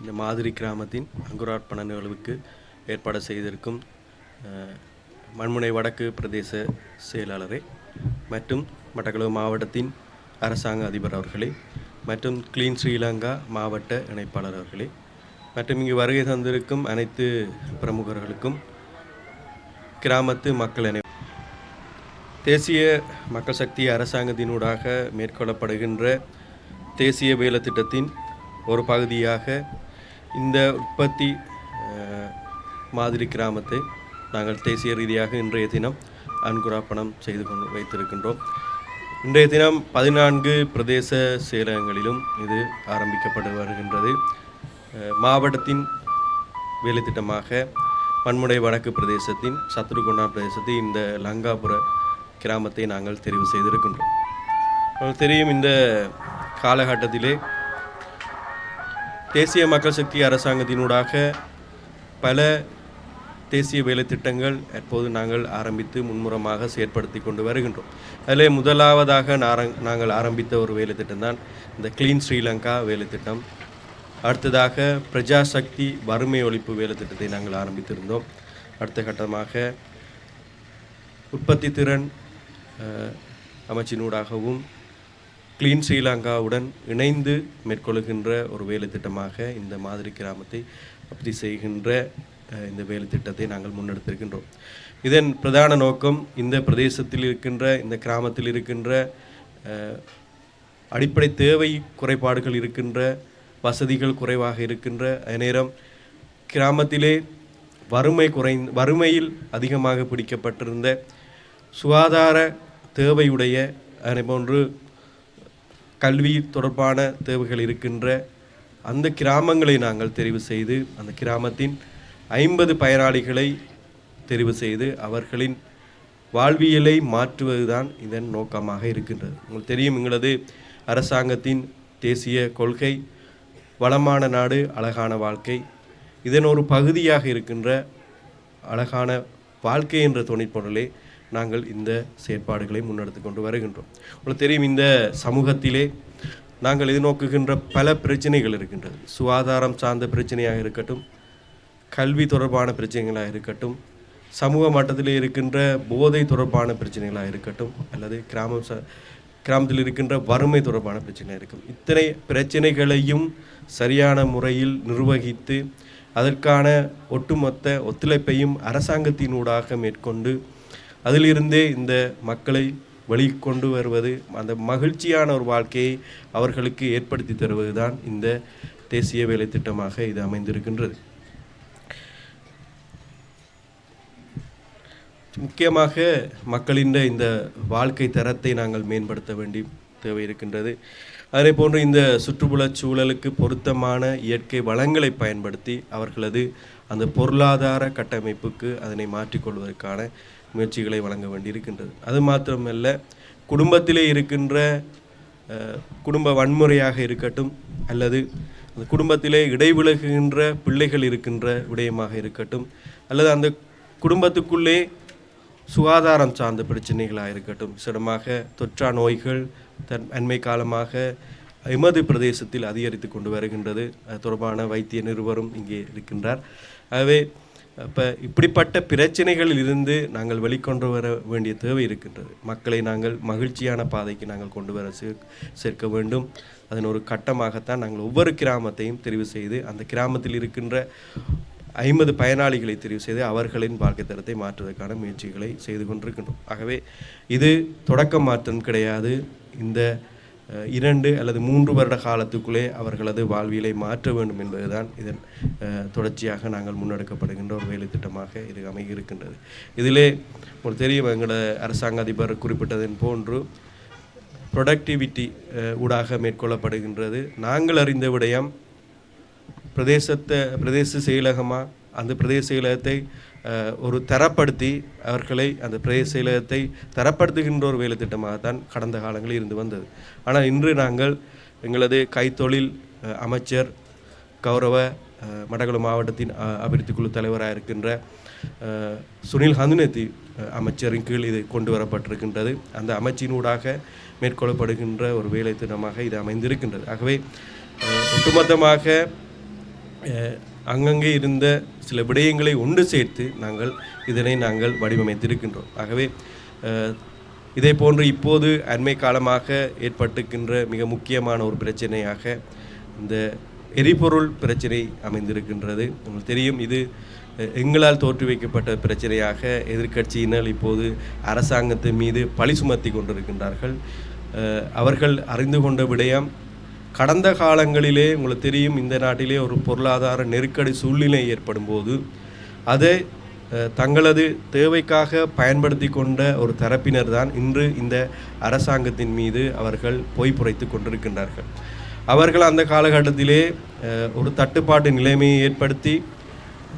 இந்த மாதிரி கிராமத்தின் அங்குரார்ப்பண நிகழ்வுக்கு ஏற்பாடு செய்திருக்கும் மண்முனை வடக்கு பிரதேச செயலாளரே மற்றும் மட்டக்களப்பு மாவட்டத்தின் அரசாங்க அதிபர் அவர்களே மற்றும் கிளீன் ஸ்ரீலங்கா மாவட்ட இணைப்பாளர் அவர்களே மற்றும் இங்கு வருகை தந்திருக்கும் அனைத்து பிரமுகர்களுக்கும் கிராமத்து மக்கள் தேசிய மக்கள் சக்தி அரசாங்கத்தினூடாக மேற்கொள்ளப்படுகின்ற தேசிய வேலை திட்டத்தின் ஒரு பகுதியாக இந்த உற்பத்தி மாதிரி கிராமத்தை நாங்கள் தேசிய ரீதியாக இன்றைய தினம் அங்குரார்ப்பணம் செய்து கொண்டு வைத்திருக்கின்றோம். இன்றைய தினம் 14 பிரதேச செயலகங்களிலும் இது ஆரம்பிக்கப்பட்டு வருகின்றது. மாவட்டத்தின் வேலை திட்டமாக மண்முனை வடக்கு பிரதேசத்தின் சத்ருகுண்டா பிரதேசத்தின் இந்த லங்காபுர கிராமத்தை நாங்கள் தெரிவு செய்திருக்கின்றோம். உங்களுக்கு தெரியும், இந்த காலகட்டத்திலே தேசிய மக்கள் சக்தி அரசாங்கத்தினூடாக பல தேசிய வேலை திட்டங்கள் எப்போது நாங்கள் ஆரம்பித்து முன்முறமாக செயற்படுத்தி கொண்டு வருகின்றோம். அதில் முதலாவதாக நாங்கள் ஆரம்பித்த ஒரு வேலை திட்டம்தான் இந்த கிளீன் ஸ்ரீலங்கா வேலை திட்டம். அடுத்ததாக பிரஜா சக்தி வறுமை ஒழிப்பு வேலை திட்டத்தை நாங்கள் ஆரம்பித்திருந்தோம். அடுத்த கட்டமாக உற்பத்தி திறன் அமைச்சினூடாகவும் கிளீன் ஸ்ரீலங்காவுடன் இணைந்து மேற்கொள்கின்ற ஒரு வேலை திட்டமாக இந்த மாதிரி கிராமத்தை அபிவிருத்தி செய்கின்ற இந்த வேலை திட்டத்தை நாங்கள் முன்னெடுத்திருக்கின்றோம். இதன் பிரதான நோக்கம் இந்த பிரதேசத்தில் இருக்கின்ற இந்த கிராமத்தில் இருக்கின்ற அடிப்படை தேவை குறைபாடுகள் இருக்கின்ற வசதிகள் குறைவாக இருக்கின்ற நேரம் கிராமத்திலே வறுமையில் அதிகமாக பிடிக்கப்பட்டிருந்த சுகாதார தேவையுடைய அதனை போன்று கல்வி தொடர்பான தேவைகள் இருக்கின்ற அந்த கிராமங்களை நாங்கள் தெரிவு செய்து அந்த கிராமத்தின் 50 பயனாளிகளை தெரிவு செய்து அவர்களின் வாழ்வியலை மாற்றுவதுதான் இதன் நோக்கமாக இருக்கின்றது. உங்களுக்கு தெரியும், எங்களது அரசாங்கத்தின் தேசிய கொள்கை வளமான நாடு அழகான வாழ்க்கை. இதன் ஒரு பகுதியாக இருக்கின்ற அழகான வாழ்க்கை என்ற துணைப்பொருளே நாங்கள் இந்த செயற்பாடுகளை முன்னெடுத்து கொண்டு வருகின்றோம். உங்களுக்கு தெரியும், இந்த சமூகத்திலே நாங்கள் எதிர்நோக்குகின்ற பல பிரச்சனைகள் இருக்கின்றது. சுகாதாரம் சார்ந்த பிரச்சனையாக இருக்கட்டும், கல்வி தொடர்பான பிரச்சனைகளாக இருக்கட்டும், சமூக மட்டத்தில் இருக்கின்ற போதை தொடர்பான பிரச்சனைகளாக இருக்கட்டும், அல்லது கிராமத்தில் இருக்கின்ற வறுமை தொடர்பான பிரச்சனையாக இருக்கும். இத்தனை பிரச்சனைகளையும் சரியான முறையில் நிர்வகித்து அதற்கான ஒட்டுமொத்த ஒத்துழைப்பையும் அரசாங்கத்தினூடாக மேற்கொண்டு அதிலிருந்தே இந்த மக்களை வெளிக்கொண்டு வருவது, அந்த மகிழ்ச்சியான ஒரு வாழ்க்கையை அவர்களுக்கு ஏற்படுத்தி தருவது தான் இந்த தேசிய வேலை திட்டமாக இது அமைந்திருக்கின்றது. முக்கியமாக மக்களின் இந்த வாழ்க்கை தரத்தை நாங்கள் மேம்படுத்த வேண்டிய தேவை இருக்கின்றது. அதே போன்று இந்த சுற்றுப்புற சூழலுக்கு பொருத்தமான இயற்கை வளங்களை பயன்படுத்தி அவர்களது அந்த பொருளாதார கட்டமைப்புக்கு அதனை மாற்றிக்கொள்வதற்கான முயற்சிகளை வழங்க வேண்டியிருக்கின்றது. அது மாத்திரமல்ல, குடும்பத்திலே இருக்கின்ற குடும்ப வன்முறையாக இருக்கட்டும், அல்லது அந்த குடும்பத்திலே இடைவிலகுகின்ற பிள்ளைகள் இருக்கின்ற விடயமாக இருக்கட்டும், அல்லது அந்த குடும்பத்துக்குள்ளே சுகாதாரம் சார்ந்த பிரச்சனைகளாக இருக்கட்டும், சிடமாக தொற்றா நோய்கள் அண்மை காலமாக எமது பிரதேசத்தில் அதிகரித்து கொண்டு வருகின்றது. அது தொடர்பான வைத்திய நிருபரும் இங்கே இருக்கின்றார். ஆகவே இப்போ இப்படிப்பட்ட பிரச்சனைகளில் இருந்து நாங்கள் வெளிக்கொண்டு வர வேண்டிய தேவை இருக்கின்றது. மக்களை நாங்கள் மகிழ்ச்சியான பாதைக்கு நாங்கள் கொண்டு வர சேர்க்க வேண்டும். அதன் ஒரு கட்டமாகத்தான் நாங்கள் ஒவ்வொரு கிராமத்தையும் தெரிவு செய்து அந்த கிராமத்தில் இருக்கின்ற 50 பயனாளிகளை தெரிவு செய்து அவர்களின் வாழ்க்கை தரத்தை மாற்றுவதற்கான முயற்சிகளை செய்து கொண்டிருக்கின்றோம். ஆகவே இது தொடக்கம் மாற்றம் கிடையாது. இந்த 2 அல்லது 3 வருட காலத்துக்குள்ளே அவர்களது வாழ்வியலை மாற்ற வேண்டும் என்பதுதான் இதன் தொடர்ச்சியாக நாங்கள் முன்னெடுக்கப்படுகின்ற ஒரு வேலை திட்டமாக இது அமைய இருக்கின்றது. இதிலே உங்களுக்கு தெரியும், எங்களோட அரசாங்க அதிபர் குறிப்பிட்டதன் போன்று ப்ரொடக்டிவிட்டி ஊடாக மேற்கொள்ளப்படுகின்றது. நாங்கள் அறிந்த விடயம், பிரதேச செயலகமாக அந்த பிரதேச செயலகத்தை ஒரு தரப்படுத்தி அவர்களை அந்த பிரதேச செயலகத்தை தரப்படுத்துகின்ற ஒரு வேலை திட்டமாகத்தான் கடந்த காலங்களில் இருந்து வந்தது. ஆனால் இன்று நாங்கள் எங்களது கைத்தொழில் அமைச்சர் கௌரவ மட்டக்களப்பு மாவட்டத்தின் அபிவிருத்தி குழு தலைவராக இருக்கின்ற சுனில் ஹந்துனேத்தி அமைச்சரின் கீழ் இது கொண்டு வரப்பட்டிருக்கின்றது. அந்த அமைச்சினூடாக மேற்கொள்ளப்படுகின்ற ஒரு வேலை திட்டமாக இது அமைந்திருக்கின்றது. ஆகவே ஒட்டுமொத்தமாக அங்கங்கே இருந்த சில விடயங்களை ஒன்று சேர்த்து நாங்கள் வடிவமைத்திருக்கின்றோம். ஆகவே இதே போன்று இப்போது அண்மை காலமாக ஏற்பட்டிருக்கின்ற மிக முக்கியமான ஒரு பிரச்சனையாக இந்த எரிபொருள் பிரச்சனை அமைந்திருக்கின்றது. உங்களுக்கு தெரியும், இது எங்களால் தோற்றுவிக்கப்பட்ட பிரச்சனையாக எதிர்க்கட்சியினர் இப்போது அரசாங்கத்தின் மீது பழி சுமத்தி கொண்டிருக்கின்றார்கள். அவர்கள் அறிந்து கொண்ட விடயம், கடந்த காலங்களிலே உங்களுக்கு தெரியும், இந்த நாட்டிலே ஒரு பொருளாதார நெருக்கடி சூழ்நிலை ஏற்படும் போது அதை தங்களது தேவைக்காக பயன்படுத்தி கொண்ட ஒரு தரப்பினர் தான் இன்று இந்த அரசாங்கத்தின் மீது அவர்கள் பொய் புரைத்து கொண்டிருக்கின்றார்கள். அவர்கள் அந்த காலகட்டத்திலே ஒரு தட்டுப்பாட்டு நிலைமையை ஏற்படுத்தி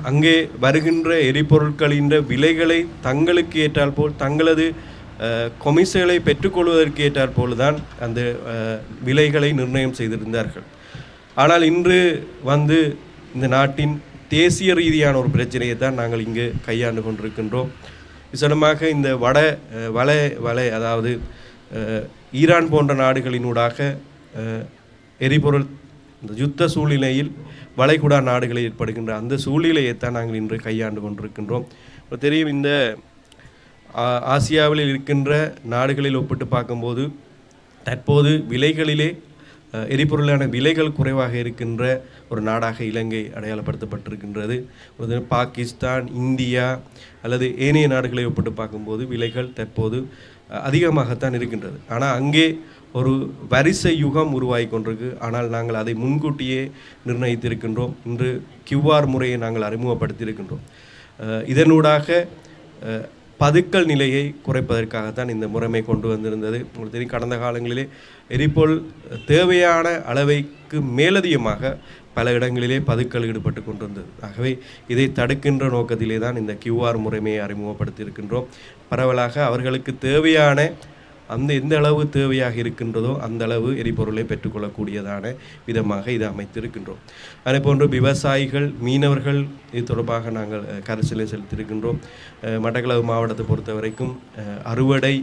அங்கே வருகின்ற எரிபொருட்களின் விலைகளை தங்களுக்கு ஏற்றால் போல் தங்களது கொமிஷன்களை பெற்றுக்கொள்வதற்கு ஏற்றால் போல் தான் அந்த விலைகளை நிர்ணயம் செய்திருந்தார்கள். ஆனால் இன்று இந்த நாட்டின் தேசிய ரீதியான ஒரு பிரச்சனையை தான் நாங்கள் இங்கு கையாண்டு கொண்டிருக்கின்றோம். விசேடமாக இந்த வலை அதாவது ஈரான் போன்ற நாடுகளினூடாக எரிபொருள் இந்த யுத்த சூழ்நிலையில் வளைகுடா நாடுகளில் ஏற்படுகின்ற அந்த சூழ்நிலையை தான் நாங்கள் இன்று கையாண்டு கொண்டிருக்கின்றோம். தெரியும், இந்த ஆசியாவில் இருக்கின்ற நாடுகளில் ஒப்பிட்டு பார்க்கும்போது தற்போது விலைகளிலே எரிபொருளான விலைகள் குறைவாக இருக்கின்ற ஒரு நாடாக இலங்கை அடையாளப்படுத்தப்பட்டிருக்கின்றது. பாகிஸ்தான், இந்தியா அல்லது ஏனைய நாடுகளை ஒப்பிட்டு பார்க்கும்போது விலைகள் தற்போது அதிகமாகத்தான் இருக்கின்றது. ஆனால் அங்கே ஒரு வரிசை யுகம் உருவாகி கொண்டிருக்கு. ஆனால் நாங்கள் அதை முன்கூட்டியே நிர்ணயித்திருக்கின்றோம். இன்று QR முறையை நாங்கள் அறிமுகப்படுத்தியிருக்கின்றோம். இதனூடாக பதுக்கல் நிலையை குறைப்பதற்காகத்தான் இந்த முறைமை கொண்டு வந்திருந்தது. உங்களுக்கு தெரியும், கடந்த காலங்களிலே எரிபொருள் தேவையான அளவைக்கு மேலதிகமாக பல இடங்களிலே பதுக்கல் ஈடுபட்டு கொண்டிருந்தது. ஆகவே இதை தடுக்கின்ற நோக்கத்திலே தான் இந்த QR முறைமையை அறிமுகப்படுத்தியிருக்கின்றோம். பரவலாக அவர்களுக்கு தேவையான எந்த அளவு தேவையாக இருக்கின்றதோ அந்த அளவு எரிபொருளை பெற்றுக்கொள்ளக்கூடியதான விதமாக இதை அமைத்திருக்கின்றோம். அதே போன்று விவசாயிகள், மீனவர்கள் இது தொடர்பாக நாங்கள் கரிசலை செலுத்தியிருக்கின்றோம். மட்டக்களப்பு மாவட்டத்தை பொறுத்த வரைக்கும் அறுவடை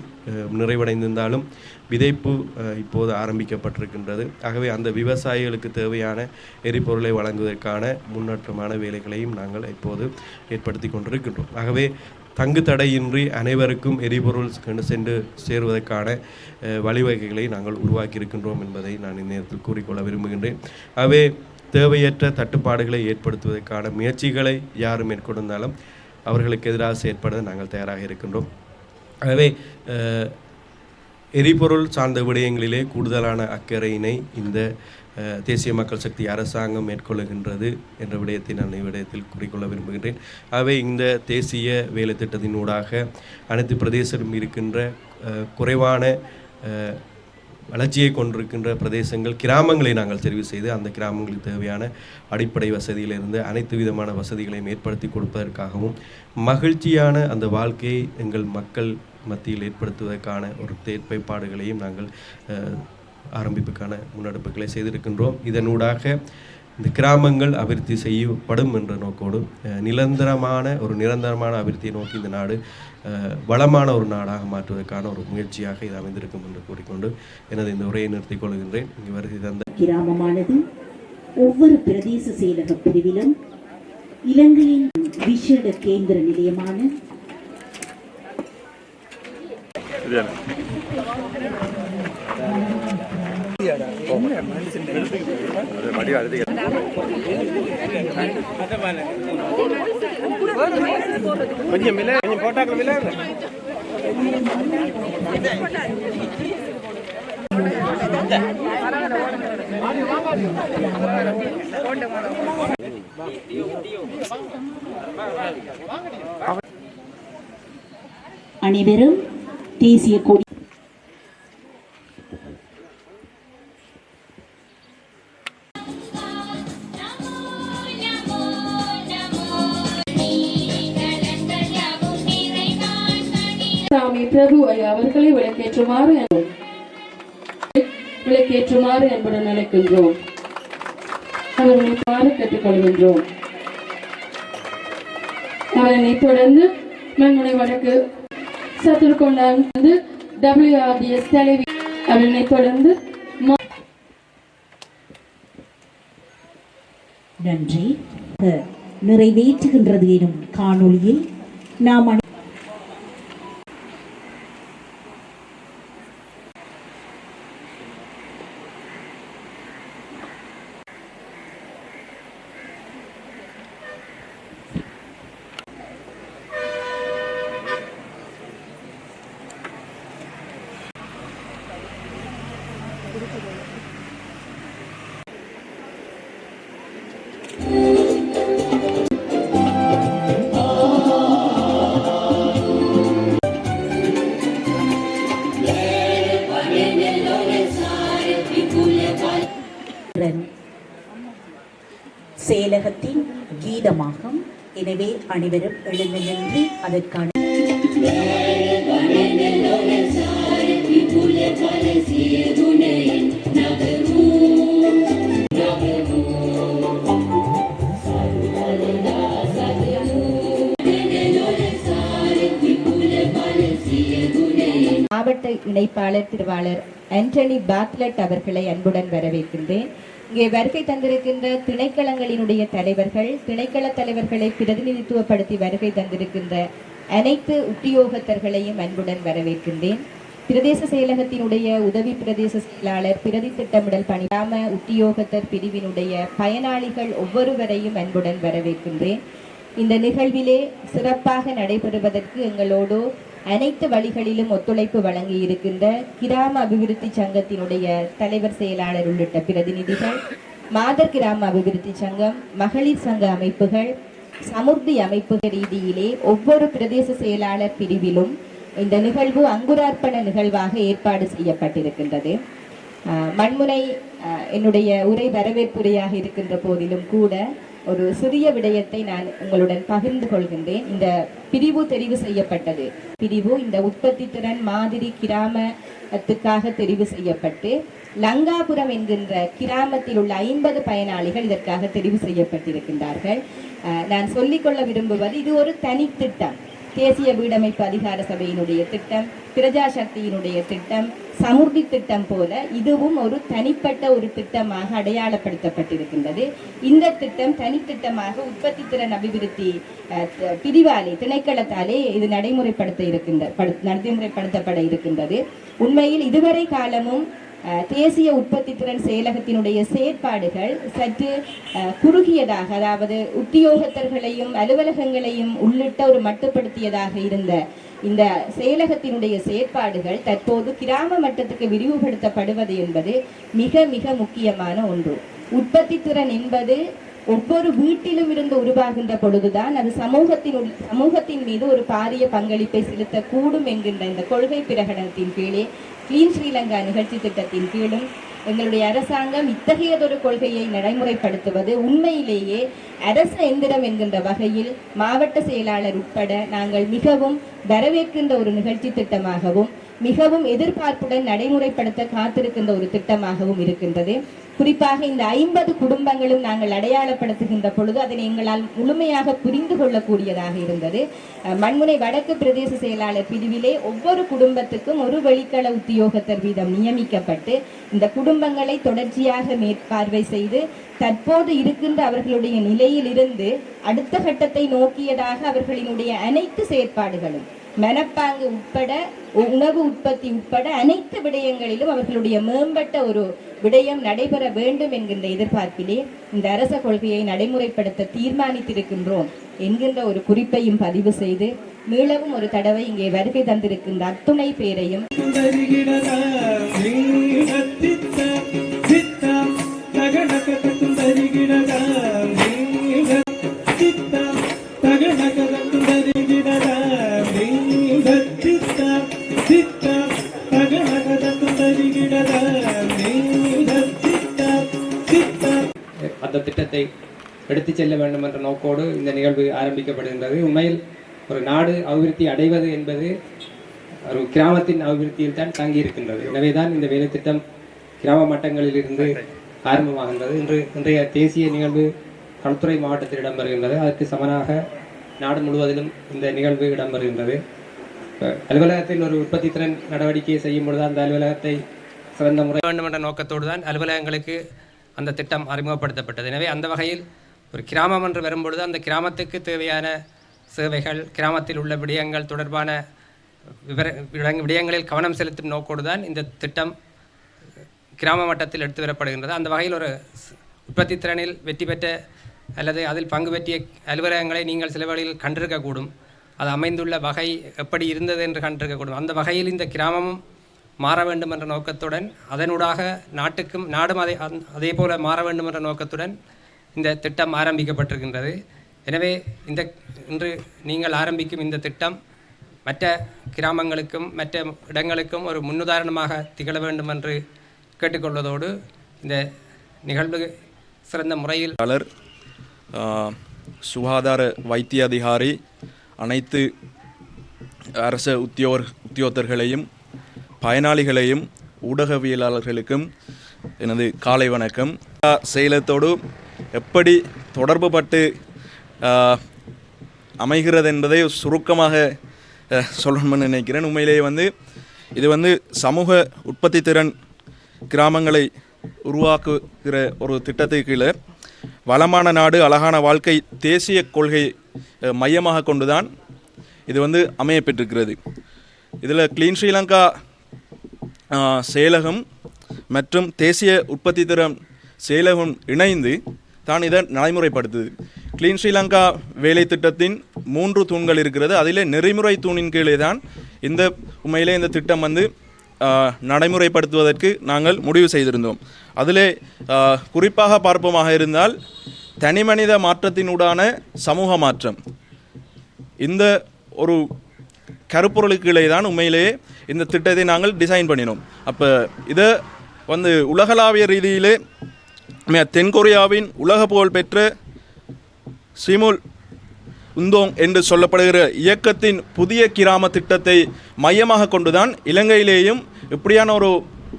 நிறைவடைந்திருந்தாலும் விதைப்பு இப்போது ஆரம்பிக்கப்பட்டிருக்கின்றது. ஆகவே அந்த விவசாயிகளுக்கு தேவையான எரிபொருளை வழங்குவதற்கான முன்னேற்றமான வேலைகளையும் நாங்கள் இப்போது ஏற்படுத்தி கொண்டிருக்கின்றோம். ஆகவே தங்கு தடையின்றி அனைவருக்கும் எரிபொருள் சென்று சேருவதற்கான வழிவகைகளை நாங்கள் உருவாக்கியிருக்கின்றோம் என்பதை நான் இந்நேரத்தில் கூறிக்கொள்ள விரும்புகின்றேன். ஆகவே தேவையற்ற தட்டுப்பாடுகளை ஏற்படுத்துவதற்கான முயற்சிகளை யார் மேற்கொண்டாலும் அவர்களுக்கு எதிராக செயற்பட நாங்கள் தயாராக இருக்கின்றோம். ஆகவே எரிபொருள் சார்ந்த விடயங்களிலே கூடுதலான அக்கறையினை இந்த தேசிய மக்கள் சக்தி அரசாங்கம் மேற்கொள்ளுகின்றது என்ற விடயத்தை நான் இவ்விடயத்தில் குறிக்கொள்ள விரும்புகின்றேன். ஆகவே இந்த தேசிய வேலை திட்டத்தினூடாக அனைத்து பிரதேசம் இருக்கின்ற குறைவான வளர்ச்சியை கொண்டிருக்கின்ற பிரதேசங்கள், கிராமங்களை நாங்கள் தெரிவு செய்து அந்த கிராமங்களுக்கு தேவையான அடிப்படை வசதியிலிருந்து அனைத்து விதமான வசதிகளையும் ஏற்படுத்தி கொடுப்பதற்காகவும் மகிழ்ச்சியான அந்த வாழ்க்கையை எங்கள் மக்கள் மத்தியில் ஏற்படுத்துவதற்கான ஒரு தேர்ப்பாடுகளையும் நாங்கள் ஆரம்பிப்புக்கான முன்னெடுப்புகளை செய்திருக்கின்றோம். இதனூடாக இந்த கிராமங்கள் அபிவிருத்தி செய்யப்படும் என்ற நோக்கோடு நிரந்தரமான அபிவிருத்தியை நோக்கி இந்த நாடு வளமான ஒரு நாடாக மாற்றுவதற்கான ஒரு முயற்சியாக இது அமைந்திருக்கும் என்று கூறிக்கொண்டு எனது இந்த உரையை நிறுத்திக் கொள்கின்றேன். இங்கு வருகை தந்த கிராமமானது ஒவ்வொரு பிரதேச செயலக பிரிவிலும் இலங்கையின் விசேட கேந்திர நிலையமான கொஞ்சம் போட்டாக்கள் அனைவரும் தேசிய கொடி பிரபு அவர்களை விளக்கேற்றுமாறு என்புடன் அழைக்கின்றோம். அவர்களை கேட்டுக்கொள்கின்றோம். அதனை தொடர்ந்து மண்முனை வடக்கு சத்துருக்கொண்டான் WRDS தலைவி அதனை தொடர்ந்து நன்றி. நிறைவேற்றுகின்றது எனும் காணொளியில் நாம் செயலகத்தின் கீதமாகும். எனவே அனைவரும் எழுந்து நின்று அதற்கான மாவட்ட இணைப்பாளர் திருவாளர் ஆண்டனி பாத்லட் அவர்களை அன்புடன் வரவேற்கின்றேன். இங்கே வருகை தந்திருக்கின்ற திணைக்களங்களினுடைய தலைவர்கள், திணைக்கள தலைவர்களை பிரதிநிதித்துவப்படுத்தி வருகை தந்திருக்கின்ற அனைத்து உத்தியோகத்தர்களையும் அன்புடன் வரவேற்கின்றேன். பிரதேச செயலகத்தினுடைய உதவி பிரதேச செயலாளர், பிரதி திட்டமிடல் பணி, கிராம உத்தியோகத்தர் பிரிவினுடைய பயனாளிகள் ஒவ்வொருவரையும் அன்புடன் வரவேற்கின்றேன். இந்த நிகழ்விலே சிறப்பாக நடைபெறுவதற்கு எங்களோடு அனைத்து வழிகளிலும் ஒத்துழைப்பு வழங்கி இருக்கின்ற கிராம அபிவிருத்தி சங்கத்தினுடைய தலைவர், செயலாளர் உள்ளிட்ட பிரதிநிதிகள், மாதர் கிராம அபிவிருத்தி சங்கம், மகளிர் சங்க அமைப்புகள், சமுர்த்தி அமைப்புகள் ரீதியிலே ஒவ்வொரு பிரதேச செயலாளர் பிரிவிலும் இந்த நிகழ்வு அங்குரார்ப்பண நிகழ்வாக ஏற்பாடு செய்யப்பட்டிருக்கின்றது. மண்முனை என்னுடைய உரை வரவேற்புரையாக இருக்கின்ற போதிலும் கூட ஒரு சிறிய விடயத்தை நான் உங்களுடன் பகிர்ந்து கொள்கின்றேன். இந்த பிரிவு தெரிவு செய்யப்பட்டது. பிரிவு இந்த உற்பத்தி திறன் மாதிரி கிராமத்துக்காக தெரிவு செய்யப்பட்டு லங்காபுரம் என்கின்ற கிராமத்தில் உள்ள 50 பயனாளிகள் இதற்காக தெரிவு செய்யப்பட்டிருக்கின்றார்கள். நான் சொல்லிக்கொள்ள விரும்புவது, இது ஒரு தனி திட்டம். தேசிய வீடமைப்பு அதிகார சபையினுடைய திட்டம், பிரஜா சக்தியினுடைய திட்டம், சமுர்த்தி திட்டம் போல இதுவும் ஒரு தனிப்பட்ட ஒரு திட்டமாக அடையாளப்படுத்தப்பட்டிருக்கின்றது. இந்த திட்டம் தனித்திட்டமாக உற்பத்தி திறன் அபிவிருத்தி பிரிவாலே, திணைக்களத்தாலே இது நடைமுறைப்படுத்தப்பட இருக்கின்றது. உண்மையில் இதுவரை காலமும் தேசிய உற்பத்தி திறன் செயலகத்தினுடைய செயற்பாடுகள் சற்று குறுகியதாக, அதாவது உத்தியோகத்தர்களையும் அலுவலகங்களையும் உள்ளிட்ட ஒரு மட்டுப்படுத்தியதாக இருந்த இந்த செயலகத்தினுடைய செயற்பாடுகள் தற்போது கிராம மட்டத்துக்கு விரிவுபடுத்தப்படுவது என்பது மிக மிக முக்கியமான ஒன்று. உற்பத்தி திறன் என்பது ஒவ்வொரு வீட்டிலும் இருந்து உருவாகின்ற பொழுதுதான் அது சமூகத்தின் மீது ஒரு பாரிய பங்களிப்பை செலுத்தக்கூடும் என்கின்ற இந்த கொள்கை பிரகடனத்தின் கீழே, கிளீன் ஸ்ரீலங்கா நிகழ்ச்சி திட்டத்தின் கீழும் எங்களுடைய அரசாங்கம் இத்தகையதொரு கொள்கையை நடைமுறைப்படுத்துவது உண்மையிலேயே அரச எந்திரம் என்கின்ற வகையில் மாவட்ட செயலாளர் உட்பட நாங்கள் மிகவும் வரவேற்கின்ற ஒரு நிகழ்ச்சி திட்டமாகவும் மிகவும் எதிர்பார்ப்புடன் நடைமுறைப்படுத்த காத்திருக்கின்ற ஒரு திட்டமாகவும் இருக்கின்றது. குறிப்பாக இந்த 50 குடும்பங்களும் நாங்கள் அடையாளப்படுத்துகின்ற பொழுது அதனை எங்களால் முழுமையாக புரிந்து கொள்ளக்கூடியதாக இருந்தது. மண்முனை வடக்கு பிரதேச செயலாளர் பிரிவிலே ஒவ்வொரு குடும்பத்துக்கும் ஒரு வெளிக்கள உத்தியோகத்தர் வீதம் நியமிக்கப்பட்டு இந்த குடும்பங்களை தொடர்ச்சியாக மேற்பார்வை செய்து தற்போது இருக்கின்ற அவர்களுடைய நிலையில் இருந்து அடுத்த கட்டத்தை நோக்கியதாக அவர்களினுடைய அனைத்து செயற்பாடுகளும், மனப்பாங்கு உட்பட, உணவு உற்பத்தி உட்பட அனைத்து விடயங்களிலும் அவர்களுடைய மேம்பட்ட ஒரு விடயம் நடைபெற வேண்டும் என்கின்ற எதிர்பார்ப்பிலே இந்த அரச கொள்கையை நடைமுறைப்படுத்த தீர்மானித்திருக்கின்றோம் என்கின்ற ஒரு குறிப்பையும் பதிவு செய்து மீளவும் ஒரு தடவை இங்கே வருகை தந்திருக்கின்ற அத்துணை பேரையும் அந்த திட்டத்தை எடுத்துச் செல்ல வேண்டும் என்ற நோக்கோடு இந்த நிகழ்வு ஆரம்பிக்கப்படுகின்றது. உண்மையில் ஒரு நாடு அபிவிருத்தி அடைவது என்பது ஒரு கிராமத்தின் அபிவிருத்தியில் தான் தங்கியிருக்கின்றது. எனவே தான் இந்த வேலை திட்டம் கிராம மட்டங்களில் இருந்து ஆரம்பமாகின்றது. இன்றைய தேசிய நிகழ்வு களுத்துறை மாவட்டத்தில் இடம்பெறுகின்றது. அதற்கு சமனாக நாடு முழுவதிலும் இந்த நிகழ்வு இடம்பெறுகின்றது. அலுவலகத்தில் ஒரு உற்பத்தி திறன் நடவடிக்கையை செய்யும் பொழுது அந்த அலுவலகத்தை சிறந்த முறை வேண்டும் என்ற நோக்கத்தோடு தான் அலுவலகங்களுக்கு அந்த திட்டம் அறிமுகப்படுத்தப்பட்டது. எனவே அந்த வகையில் ஒரு கிராமம் என்று வரும்பொழுது அந்த கிராமத்துக்கு தேவையான சேவைகள், கிராமத்தில் உள்ள விடயங்கள் தொடர்பான விடயங்களில் கவனம் செலுத்தும் நோக்கோடு தான் இந்த திட்டம் கிராம மட்டத்தில் எடுத்து வரப்படுகின்றது. அந்த வகையில் ஒரு உற்பத்தி திறனில் வெற்றி பெற்ற அல்லது அதில் பங்கு பெற்றிய அலுவலகங்களை நீங்கள் சில வழியில் கண்டிருக்கக்கூடும். அது அமைந்துள்ள வகை எப்படி இருந்தது என்று கண்டிருக்கக்கூடும். அந்த வகையில் இந்த கிராமமும் மாற வேண்டும் என்ற நோக்கத்துடன், அதனூடாக நாடும் அதே போல மாற வேண்டும் என்ற நோக்கத்துடன் இந்த திட்டம் ஆரம்பிக்கப்பட்டிருக்கின்றது. எனவே இன்று நீங்கள் ஆரம்பிக்கும் இந்த திட்டம் மற்ற கிராமங்களுக்கும் மற்ற இடங்களுக்கும் ஒரு முன்னுதாரணமாக திகழ வேண்டும் என்று கேட்டுக்கொள்வதோடு, இந்த நிகழ்வு சிறந்த முறையில் சுகாதார வைத்திய அதிகாரி அனைத்து அரச உத்தியோகத்தர்களையும் பயனாளிகளையும் ஊடகவியலாளர்களுக்கும் எனது காலை வணக்கம். சேலத்தோடு எப்படி தொடர்பு பட்டு அமைகிறது என்பதை சுருக்கமாக சொல்லணும்னு நினைக்கிறேன். உண்மையிலேயே இது சமூக உற்பத்தி திறன் கிராமங்களை உருவாக்குகிற ஒரு திட்டத்துக்கு கீழே வளமான நாடு அழகான வாழ்க்கை தேசிய கொள்கை மையமாக கொண்டுதான் இது அமையப்பெற்றிருக்கிறது. இதில் கிளீன் ஸ்ரீலங்கா செயலகம் மற்றும் தேசிய உற்பத்தி திறன் செயலகம் இணைந்து தான் இதை நடைமுறைப்படுத்துது. கிளீன் ஸ்ரீலங்கா வேலை திட்டத்தின் 3 தூண்கள் இருக்கிறது. அதிலே நெறிமுறை தூணின் கீழே தான் உண்மையிலே இந்த திட்டம் நடைமுறைப்படுத்துவதற்கு நாங்கள் முடிவு செய்திருந்தோம். அதிலே குறிப்பாக பார்ப்போமாக இருந்தால் தனிமனித மாற்றத்தினூடான சமூக மாற்றம், இந்த ஒரு கருப்பொருளுக்கு தான் உண்மையிலேயே இந்த திட்டத்தை நாங்கள் டிசைன் பண்ணினோம். அப்போ இதை உலகளாவிய ரீதியிலே தென்கொரியாவின் உலக புகழ் பெற்ற சிமுல் உந்தோங் என்று சொல்லப்படுகிற இயக்கத்தின் புதிய கிராம திட்டத்தை மையமாக கொண்டுதான் இலங்கையிலேயும் இப்படியான ஒரு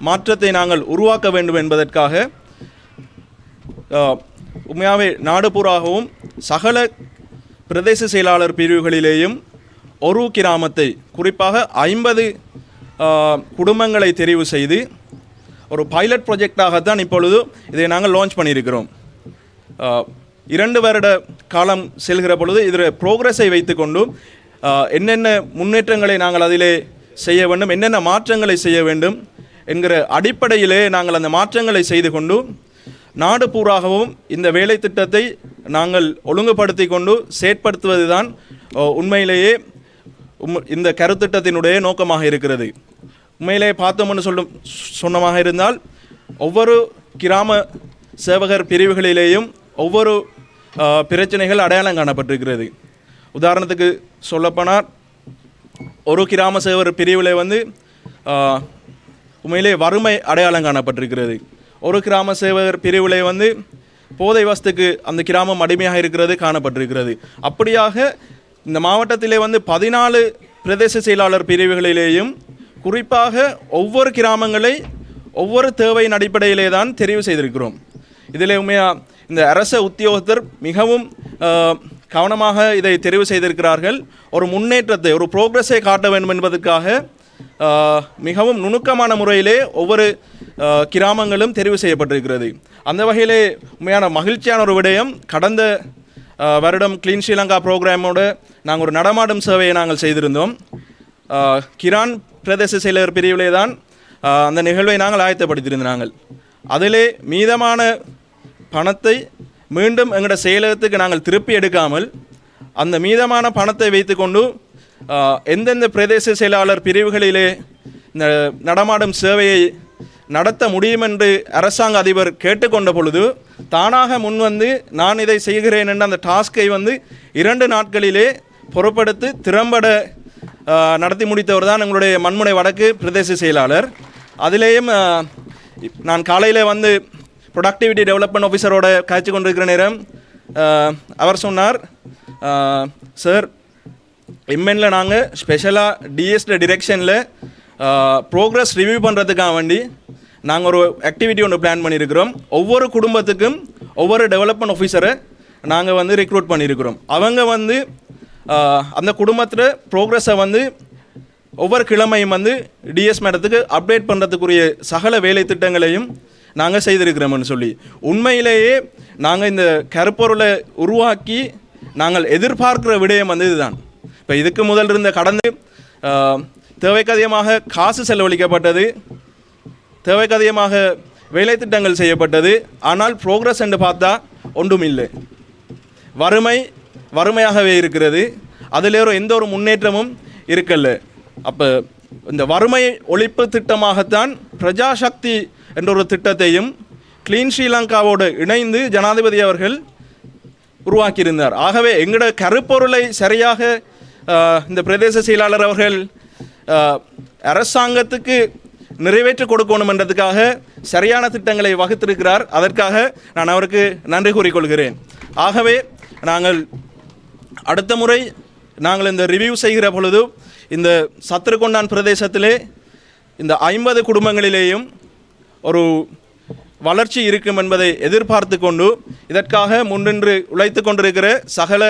மாற்றத்தை நாங்கள் உருவாக்க வேண்டும் என்பதற்காக உண்மையாகவே நாடுபூராகவும் சகல பிரதேச செயலாளர் பிரிவுகளிலேயும் ஒரு கிராமத்தை, குறிப்பாக 50 குடும்பங்களை தெரிவு செய்து ஒரு பைலட் ப்ராஜெக்டாகத்தான் இப்பொழுது இதை நாங்கள் லான்ச் பண்ணியிருக்கிறோம். 2 வருட காலம் செல்கிற பொழுது இதில் ப்ரோக்ரஸை வைத்துக்கொண்டு என்னென்ன முன்னேற்றங்களை நாங்கள் அதிலே செய்ய வேண்டும், என்னென்ன மாற்றங்களை செய்ய வேண்டும் என்கிற அடிப்படையிலே நாங்கள் அந்த மாற்றங்களை செய்து கொண்டு நாடு பூராகவும் இந்த வேலை திட்டத்தை நாங்கள் ஒழுங்குபடுத்தி கொண்டு செயற்படுத்துவது தான் உண்மையிலேயே இந்த கருத்திட்டத்தினுடைய நோக்கமாக இருக்கிறது. உண்மையிலே பார்த்தோம்னு சொன்னமாக இருந்தால் ஒவ்வொரு கிராம சேவகர் பிரிவுகளிலேயும் ஒவ்வொரு பிரச்சனைகள் அடையாளம் காணப்பட்டிருக்கிறது. உதாரணத்துக்கு சொல்லப்போனால் ஒரு கிராம சேவகர் பிரிவில் உண்மையிலே வறுமை அடையாளம் காணப்பட்டிருக்கிறது. ஒரு கிராம சேவகர் பிரிவில் போதை வஸ்துக்கு அந்த கிராமம் அடிமையாக இருக்கிறது காணப்பட்டிருக்கிறது. அப்படியாக இந்த மாவட்டத்திலே 14 பிரதேச செயலாளர் பிரிவுகளிலேயும் குறிப்பாக ஒவ்வொரு கிராமங்களை ஒவ்வொரு தேவையின் அடிப்படையிலே தான் தெரிவு செய்திருக்கிறோம். இதில் உண்மையாக இந்த அரச உத்தியோகத்தர் மிகவும் கவனமாக இதை தெரிவு செய்திருக்கிறார்கள். ஒரு முன்னேற்றத்தை, ஒரு ப்ரோக்ரஸை காட்ட வேண்டும் என்பதற்காக மிகவும் நுணுக்கமான முறையிலே ஒவ்வொரு கிராமங்களும் தெரிவு செய்யப்பட்டிருக்கிறது. அந்த வகையிலே உண்மையான மகிழ்ச்சியான ஒரு விடயம், கடந்த வருடம் கிளீன் ஸ்ரீலங்கா ப்ரோக்ராமோடு நாங்கள் ஒரு நடமாடும் சேவையை நாங்கள் செய்திருந்தோம். கிரான் பிரதேச செயலர் பிரிவிலே தான் அந்த நிகழ்வை நாங்கள் ஆயத்தப்படுத்தியிருந்தோம். அதிலே மீதமான பணத்தை மீண்டும் எங்களோட செயலகத்துக்கு நாங்கள் திருப்பி எடுக்காமல் அந்த மீதமான பணத்தை வைத்துக்கொண்டு எந்தெந்த பிரதேச செயலாளர் பிரிவுகளிலே இந்த நடமாடும் சேவையை நடத்த முடியும் என்று அரசாங்க அதிபர் கேட்டுக்கொண்ட பொழுது தானாக முன்வந்து நான் இதை செய்கிறேன் என்ற அந்த டாஸ்கை 2 நாட்களிலே பொறுப்படுத்தி திறம்பட நடத்தி முடித்தவர் தான் எங்களுடைய மண்முனை வடக்கு பிரதேச செயலாளர். அதிலேயும் நான் காலையில் ப்ரொடக்டிவிட்டி டெவலப்மெண்ட் ஆஃபீஸரோட காய்ச்சி கொண்டிருக்கிற நேரம் அவர் சொன்னார், சார் எம்என்ல நாங்கள் ஸ்பெஷலாக டிஎஸ்ட டிரெக்ஷனில் ப்ரோக்ரஸ் ரிவ்யூ பண்ணுறதுக்காக வேண்டி நாங்கள் ஒரு ஆக்டிவிட்டி ஒன்று பிளான் பண்ணியிருக்கிறோம். ஒவ்வொரு குடும்பத்துக்கும் ஒவ்வொரு டெவலப்மெண்ட் ஆஃபீஸரை நாங்கள் ரெக்ரூட் பண்ணியிருக்கிறோம். அவங்க அந்த குடும்பத்தில் ப்ரோக்ரஸை ஒவ்வொரு கிழமையும் டிஎஸ் மேடத்துக்கு அப்டேட் பண்ணுறதுக்குரிய சகல வேலை திட்டங்களையும் நாங்கள் செய்திருக்கிறோம்னு சொல்லி. உண்மையிலேயே நாங்கள் இந்த கருப்பொருளை உருவாக்கி நாங்கள் எதிர்பார்க்கிற விடயம் வந்து இதுதான். இப்போ இதுக்கு முதல் இருந்த கடந்த தேவைக்கு அதிகமாக காசு செலவழிக்கப்பட்டது, தேவைக்கு அதிகமாக வேலை திட்டங்கள் செய்யப்பட்டது. ஆனால் ப்ரோக்ரஸ் என்று பார்த்தா ஒன்றும் இல்லை. வறுமையாகவே இருக்கிறது. அதில் எந்த ஒரு முன்னேற்றமும் இருக்கல்ல. அப்போ இந்த வறுமை ஒழிப்பு திட்டமாகத்தான் பிரஜாசக்தி என்ற ஒரு திட்டத்தையும் கிளீன் ஸ்ரீலங்காவோடு இணைந்து ஜனாதிபதி அவர்கள் உருவாக்கியிருந்தார். ஆகவே எங்களோட கருப்பொருளை சரியாக இந்த பிரதேச செயலாளர் அவர்கள் அரசாங்கத்துக்கு நிறைவேற்றி கொடுக்கணும் என்றதுக்காக சரியான திட்டங்களை வகுத்திருக்கிறார். அதற்காக நான் அவருக்கு நன்றி கூறிக்கொள்கிறேன். ஆகவே நாங்கள் அடுத்த முறை நாங்கள் இந்த ரிவ்யூ செய்கிற பொழுது இந்த சத்திரகொண்டான் பிரதேசத்திலே இந்த 50 குடும்பங்களிலேயும் ஒரு வளர்ச்சி இருக்கும் என்பதை எதிர்பார்த்து கொண்டு இதற்காக முன்னின்று உழைத்து கொண்டிருக்கிற சகல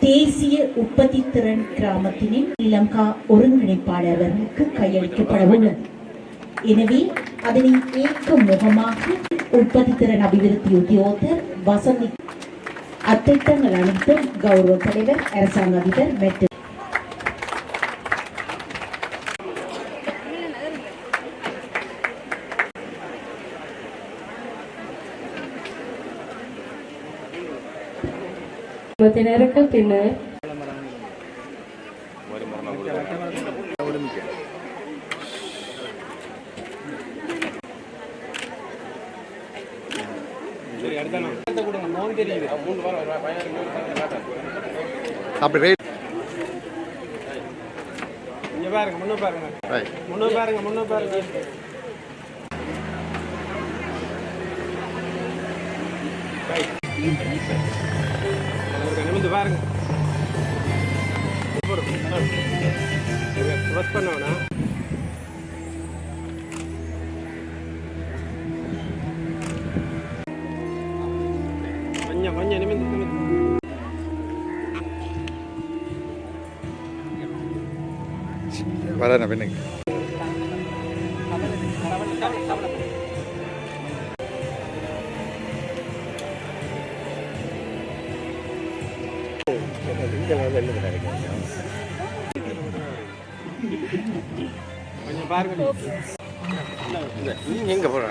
தேசிய உற்பத்தி திறன் கிராமத்தினின் ஸ்ரீலங்கா ஒருங்கிணைப்பாளர் அவர்களுக்கு கையளிக்கப்பட உள்ளது. எனவே அதனை ஏற்கும் முகமாக உற்பத்தி திறன் அபிவிருத்தி உத்தியோகத்தர் வசந்தி அத்திட்டங்கள் அனைத்தும் கௌரவ தலைவர் அரசாங்க அதிபர் மற்றும் நேரக்கு பின்னர் அப்படி நிமிந்து பாருங்க. ப்ரெஸ் பண்ண வேணாம். கொஞ்சம் நிமிந்து வர பின்னுக்கு கொஞ்சம் பாருங்க. எங்க போற